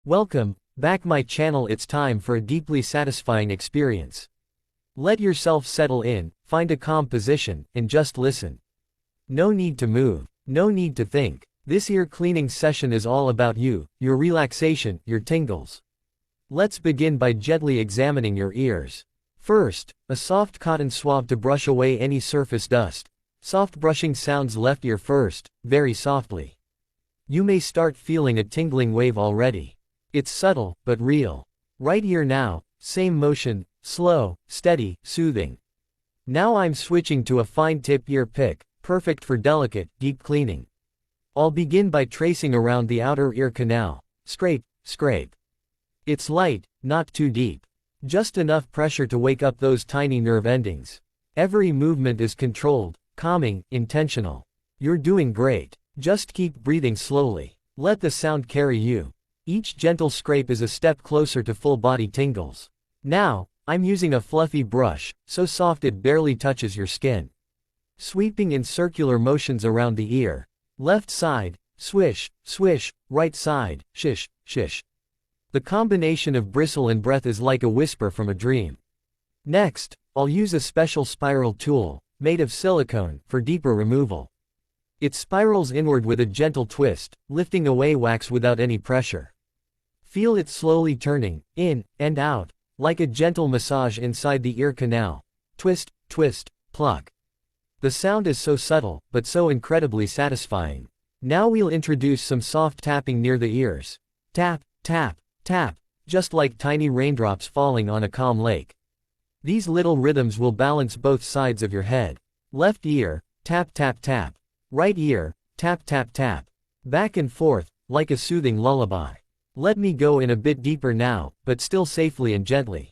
Welcome back my channel. It's time for a deeply satisfying experience. Let yourself settle in, find a calm position, and just listen. No need to move, no need to think. This ear cleaning session is all about you, your relaxation, your tingles. Let's begin by gently examining your ears. First, a soft cotton swab to brush away any surface dust. Soft brushing sounds left ear first, very softly. You may start feeling a tingling wave already. It's subtle, but real. Right ear now, same motion, slow, steady, soothing. Now I'm switching to a fine tip ear pick, perfect for delicate, deep cleaning. I'll begin by tracing around the outer ear canal. Scrape, scrape. It's light, not too deep. Just enough pressure to wake up those tiny nerve endings. Every movement is controlled, calming, intentional. You're doing great. Just keep breathing slowly. Let the sound carry you. Each gentle scrape is a step closer to full body tingles. Now, I'm using a fluffy brush, so soft it barely touches your skin. Sweeping in circular motions around the ear. Left side, swish, swish, right side, shish, shish. The combination of bristle and breath is like a whisper from a dream. Next, I'll use a special spiral tool, made of silicone, for deeper removal. It spirals inward with a gentle twist, lifting away wax without any pressure. Feel it slowly turning, in, and out, like a gentle massage inside the ear canal. Twist, twist, pluck. The sound is so subtle, but so incredibly satisfying. Now we'll introduce some soft tapping near the ears. Tap, tap, tap, just like tiny raindrops falling on a calm lake. These little rhythms will balance both sides of your head. Left ear, tap tap tap. Right ear, tap tap tap. Back and forth, like a soothing lullaby. Let me go in a bit deeper now, but still safely and gently.